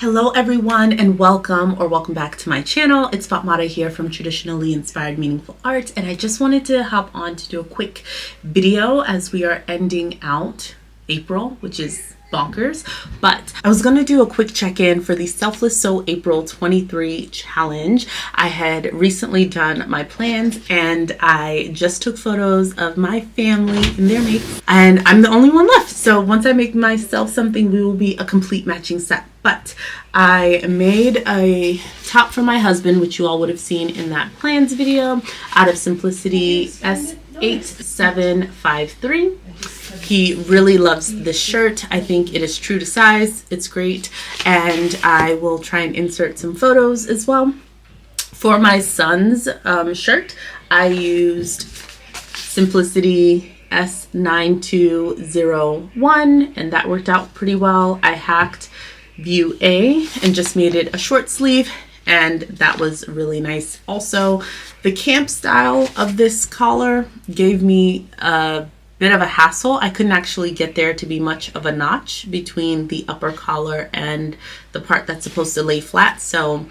Hello everyone and welcome back to my channel. It's Fatmata here from Traditionally Inspired Meaningful Art, and I just wanted to hop on to do a quick video as we are ending out April, which is bonkers. But I was gonna do a quick check-in for the Selfless Sew April 23 challenge. I had recently done my plans and I just took photos of my family and their mates, and I'm the only one left. So once I make myself something, we will be a complete matching set. But I made a top for my husband, which you all would have seen in that plans video, out of Simplicity S8753. He really loves this shirt. I think it is true to size. It's great. And I will try and insert some photos as well. For my son's shirt, I used Simplicity S9201, and that worked out pretty well. I hacked View A and just made it a short sleeve, and that was really nice. Also, the camp style of this collar gave me a bit of a hassle. I couldn't actually get there to be much of a notch between the upper collar and the part that's supposed to lay flat. So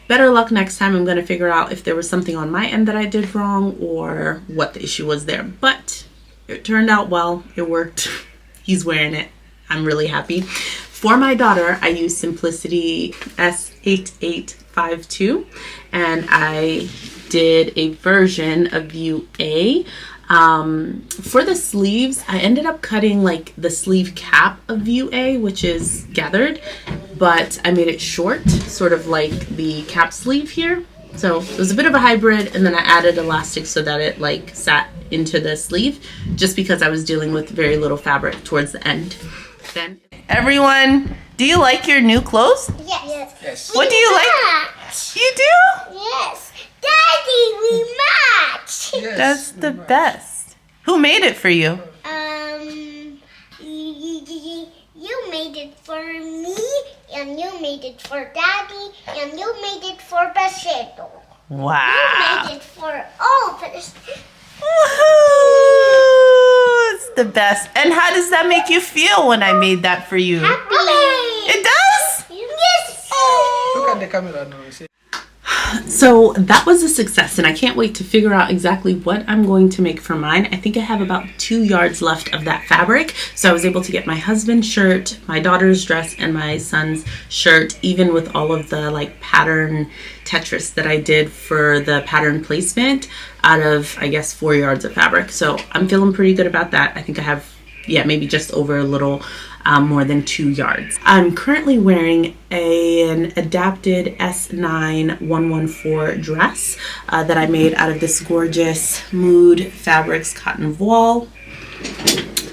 better luck next time. I'm going to figure out if there was something on my end that I did wrong or what the issue was there. But it turned out well. It worked. He's wearing it. I'm really happy. For my daughter, I used Simplicity S8852, and I did a version of View A. For the sleeves, I ended up cutting like the sleeve cap of View A, which is gathered, but I made it short, sort of like the cap sleeve here. So it was a bit of a hybrid, and then I added elastic so that it like sat into the sleeve, just because I was dealing with very little fabric towards the end. Then, everyone, do you like your new clothes? Yes. Yes. What do you like? You do? Yes. Daddy, we match. Yes, That's the we match. best. Who made it for you? You made it for me, and you made it for Daddy, and you made it for Baseto. Wow. You made it for all of us. Woohoo! It's the best. And how does that make you feel when I made that for you? Happy. It does? Yes. Look at the camera now. You see? So that was a success, and I can't wait to figure out exactly what I'm going to make for mine. I think I have about 2 yards left of that fabric, so I was able to get my husband's shirt, my daughter's dress, and my son's shirt, even with all of the like pattern Tetris that I did for the pattern placement, out of I guess 4 yards of fabric. So I'm feeling pretty good about that. I think I have, yeah, maybe just over a little more than 2 yards. I'm currently wearing an adapted S9114 dress that I made out of this gorgeous Mood Fabrics cotton voile.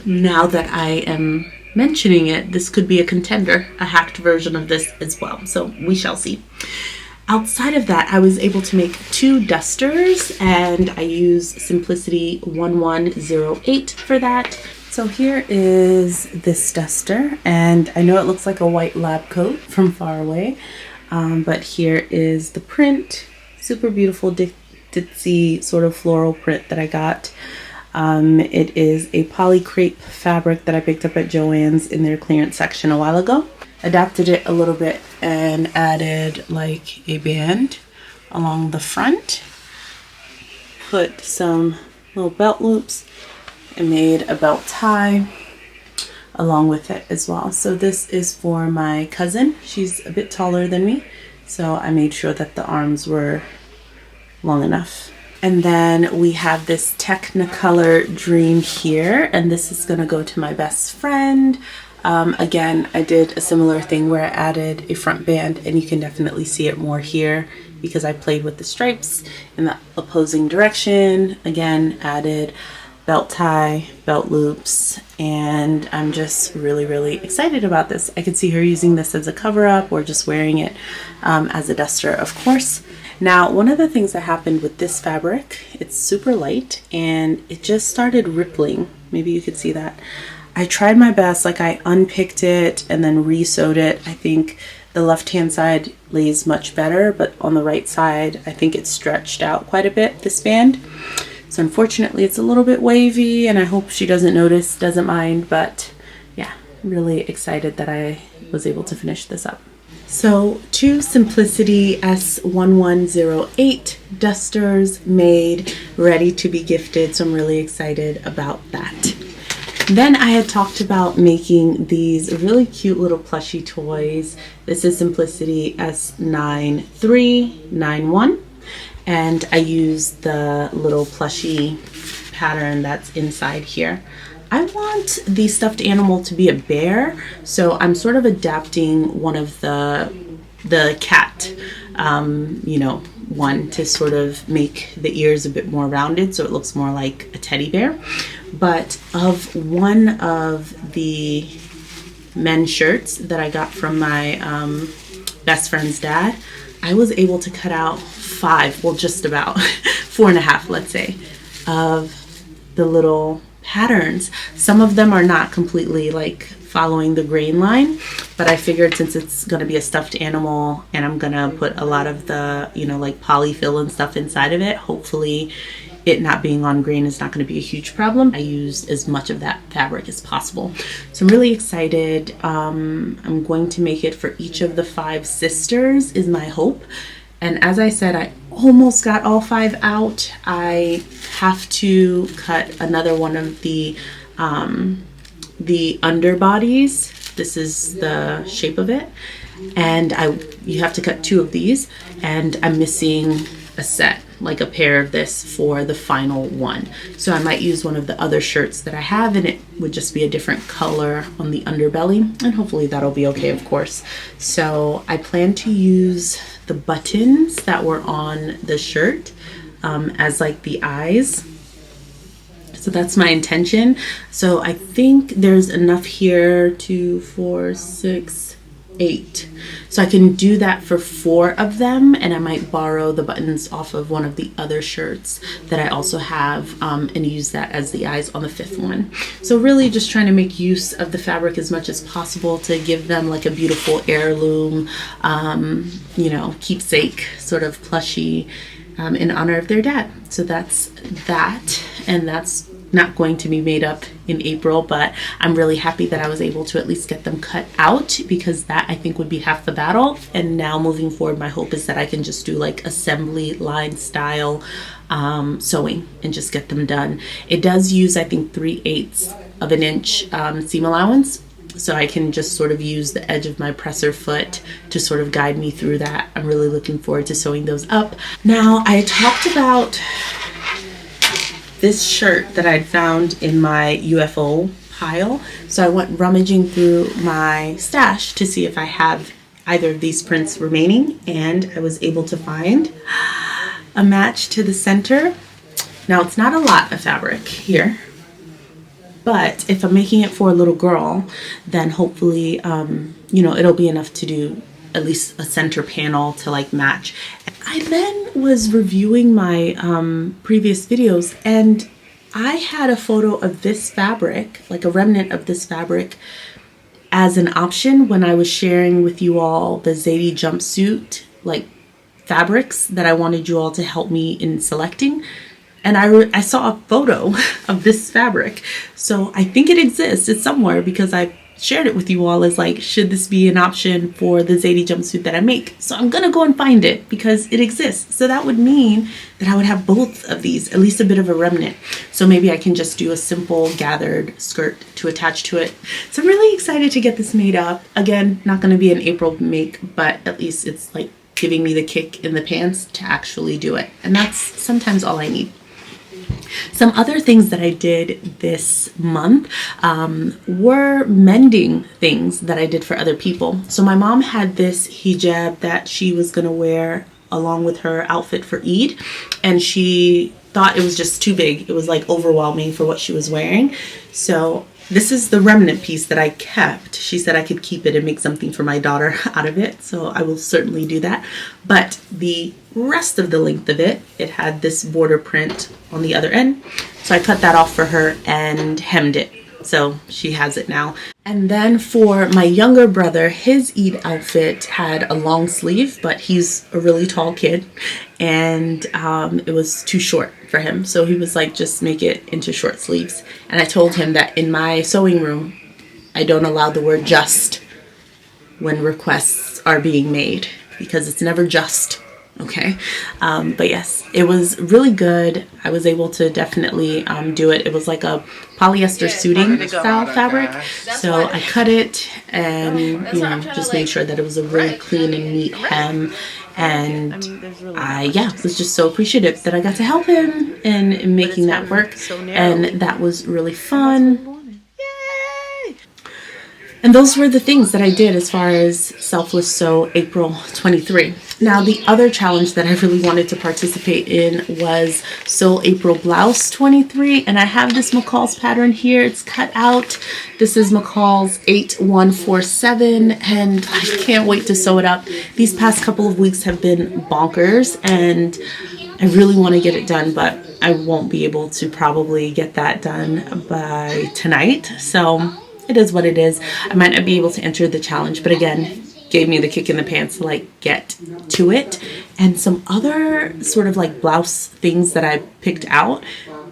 Now that I am mentioning it, this could be a contender, a hacked version of this as well. So we shall see. Outside of that, I was able to make 2 dusters, and I used Simplicity 1108 for that. So here is this duster, and I know it looks like a white lab coat from far away, but here is the print. Super beautiful ditzy sort of floral print that I got. It is a poly crepe fabric that I picked up at Joann's in their clearance section a while ago. Adapted it a little bit and added like a band along the front. Put some little belt loops and made a belt tie along with it as well. So this is for my cousin. She's a bit taller than me, so I made sure that the arms were long enough. And then we have this Technicolor Dream here, and this is gonna go to my best friend. Again, I did a similar thing where I added a front band, and you can definitely see it more here because I played with the stripes in the opposing direction. Again, added belt tie, belt loops, and I'm just really excited about this. I could see her using this as a cover up or just wearing it as a duster, of course. Now, one of the things that happened with this fabric, it's super light and it just started rippling. Maybe you could see that. I tried my best, like I unpicked it and then re-sewed it. I think the left-hand side lays much better, but on the right side, I think it's stretched out quite a bit, this band. So unfortunately, it's a little bit wavy, and I hope she doesn't notice, doesn't mind, but yeah, really excited that I was able to finish this up. So 2 Simplicity S1108 dusters made, ready to be gifted. So I'm really excited about that. Then I had talked about making these really cute little plushie toys. This is Simplicity S9391. And I used the little plushie pattern that's inside here. I want the stuffed animal to be a bear, so I'm sort of adapting one of the cat, one to sort of make the ears a bit more rounded so it looks more like a teddy bear. But of one of the men's shirts that I got from my best friend's dad, I was able to cut out 5, well, just about 4.5, let's say, of the little patterns. Some of them are not completely like following the grain line, but I figured since it's going to be a stuffed animal and I'm going to put a lot of the, like polyfill and stuff inside of it, hopefully it not being on grain is not going to be a huge problem. I used as much of that fabric as possible. So I'm really excited. I'm going to make it for each of the 5 sisters is my hope. And as I said, I almost got all 5 out. I have to cut another one of the underbodies. This is the shape of it. And you have to cut 2 of these. And I'm missing a set, like a pair of this for the final one. So I might use one of the other shirts that I have and it would just be a different color on the underbelly. And hopefully that'll be okay, of course. So I plan to use the buttons that were on the shirt as like the eyes. So that's my intention. So I think there's enough here, 2, 4, 6, 8. So I can do that for 4 of them, and I might borrow the buttons off of one of the other shirts that I also have and use that as the eyes on the 5th one. So really just trying to make use of the fabric as much as possible to give them like a beautiful heirloom, keepsake sort of plushie in honor of their dad. So that's that, and that's not going to be made up in April, but I'm really happy that I was able to at least get them cut out, because that I think would be half the battle. And now moving forward, my hope is that I can just do like assembly line style sewing and just get them done. It does use, I think, 3/8 of an inch seam allowance, so I can just sort of use the edge of my presser foot to sort of guide me through that. I'm really looking forward to sewing those up. Now, I talked about this shirt that I'd found in my UFO pile. So I went rummaging through my stash to see if I have either of these prints remaining, and I was able to find a match to the center. Now, it's not a lot of fabric here, but if I'm making it for a little girl, then hopefully, it'll be enough to do at least a center panel to like match. I then was reviewing my previous videos, and I had a photo of this fabric, like a remnant of this fabric, as an option when I was sharing with you all the Zadie jumpsuit like fabrics that I wanted you all to help me in selecting. And I saw a photo of this fabric, so I think it exists. It's somewhere because I shared it with you all as like, should this be an option for the Zadie jumpsuit that I make? So I'm gonna go and find it because it exists. So that would mean that I would have both of these, at least a bit of a remnant. So maybe I can just do a simple gathered skirt to attach to it. So I'm really excited to get this made up. Again, not gonna be an April make, but at least it's like giving me the kick in the pants to actually do it. And that's sometimes all I need. Some other things that I did this month were mending things that I did for other people. So my mom had this hijab that she was going to wear along with her outfit for Eid, and she thought it was just too big. It was like overwhelming for what she was wearing. So this is the remnant piece that I kept. She said I could keep it and make something for my daughter out of it, so I will certainly do that. But the rest of the length of it, it had this border print on the other end. So I cut that off for her and hemmed it. So she has it now. And then for my younger brother, his Eid outfit had a long sleeve, but he's a really tall kid, and it was too short for him. So he was like, just make it into short sleeves. And I told him that in my sewing room, I don't allow the word just when requests are being made, because it's never just. Okay. But yes, it was really good. I was able to definitely do it. It was like a polyester suiting style fabric. So I cut it and, you know, just made sure that it was a really clean and neat hem. And I was just so appreciative that I got to help him in making that work. And that was really fun. And those were the things that I did as far as Selfless Sew April 23. Now, the other challenge that I really wanted to participate in was Sew April Blouse 23. And I have this McCall's pattern here. It's cut out. This is McCall's 8147. And I can't wait to sew it up. These past couple of weeks have been bonkers. And I really want to get it done, but I won't be able to probably get that done by tonight. So it is what it is. I might not be able to enter the challenge, but again, gave me the kick in the pants to like get to it. And some other sort of like blouse things that I picked out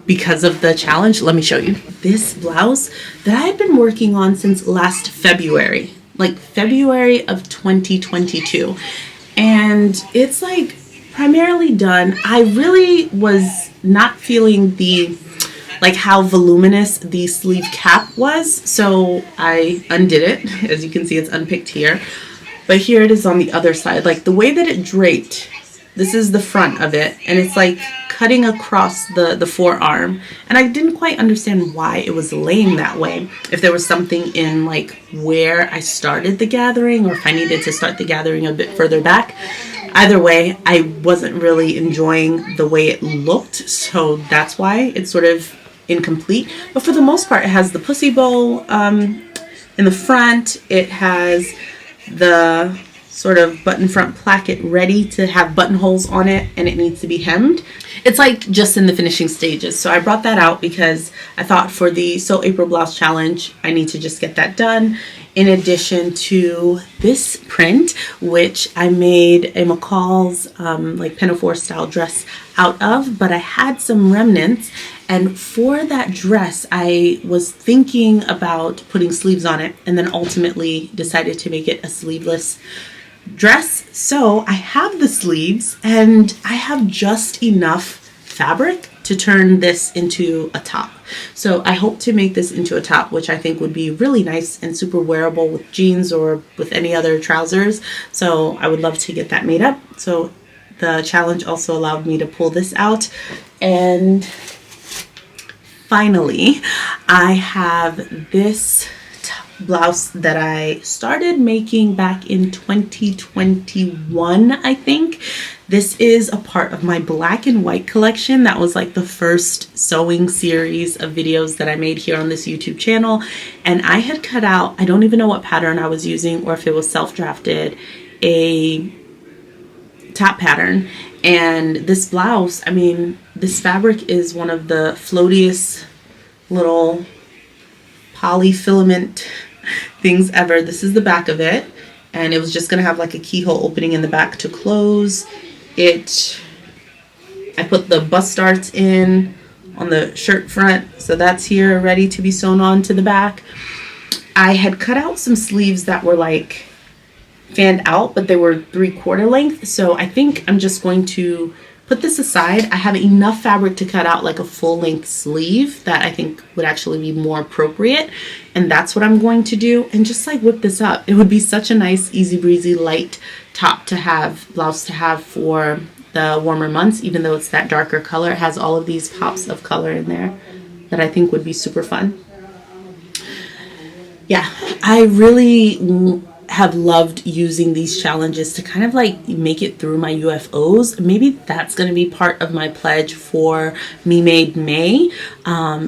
because of the challenge. Let me show you. This blouse that I had been working on since last February, like February of 2022. And it's like primarily done. I really was not feeling like how voluminous the sleeve cap was, so I undid it. As you can see, it's unpicked here, but here it is on the other side. Like the way that it draped, this is the front of it, and it's like cutting across the forearm, and I didn't quite understand why it was laying that way. If there was something in like where I started the gathering, or if I needed to start the gathering a bit further back. Either way, I wasn't really enjoying the way it looked, so that's why it's sort of incomplete. But for the most part, it has the pussy bow in the front. It has the sort of button front placket ready to have buttonholes on it, and it needs to be hemmed. It's like just in the finishing stages. So I brought that out because I thought for the Sew April Blouse Challenge, I need to just get that done. In addition to this print, which I made a McCall's like pinafore style dress out of, but I had some remnants. And for that dress, I was thinking about putting sleeves on it, and then ultimately decided to make it a sleeveless dress. So I have the sleeves, and I have just enough fabric to turn this into a top. So I hope to make this into a top, which I think would be really nice and super wearable with jeans or with any other trousers. So I would love to get that made up. So the challenge also allowed me to pull this out. And finally, I have this blouse that I started making back in 2021, I think. This is a part of my black and white collection. That was like the first sewing series of videos that I made here on this YouTube channel. And I had cut out, I don't even know what pattern I was using or if it was self-drafted, a top pattern. And this blouse, I mean, this fabric is one of the floatiest little polyfilament things ever. This is the back of it, and it was just gonna have like a keyhole opening in the back to close it. I put the bust darts in on the shirt front, so that's here ready to be sewn on to the back. I had cut out some sleeves that were like fanned out, but they were 3/4 length, so I think I'm just going to put this aside. I have enough fabric to cut out like a full-length sleeve that I think would actually be more appropriate, and that's what I'm going to do, and just like whip this up. It would be such a nice, easy breezy, light top to have, blouse to have for the warmer months. Even though it's that darker color, it has all of these pops of color in there that I think would be super fun. Yeah, I really have loved using these challenges to kind of like make it through my UFOs. Maybe that's going to be part of my pledge for Me Made May,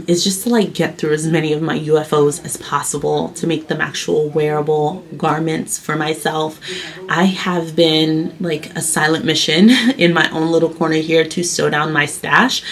is just to like get through as many of my UFOs as possible to make them actual wearable garments for myself. I have been like a silent mission in my own little corner here to sew down my stash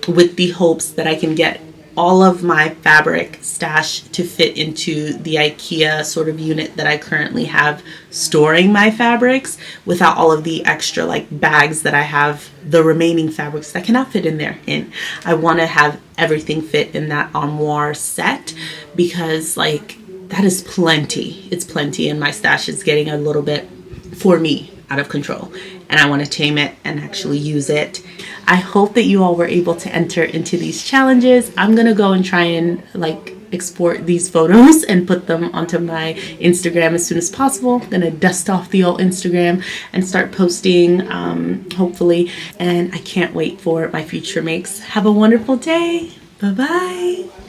with the hopes that I can get all of my fabric stash to fit into the IKEA sort of unit that I currently have storing my fabrics, without all of the extra like bags that I have the remaining fabrics that cannot fit in there in. I want to have everything fit in that armoire set, because like that is plenty. It's plenty, and my stash is getting a little bit, for me, out of control. And I want to tame it and actually use it. I hope that you all were able to enter into these challenges. I'm going to go and try and export these photos and put them onto my Instagram as soon as possible. I'm going to dust off the old Instagram and start posting, hopefully. And I can't wait for my future makes. Have a wonderful day. Bye-bye.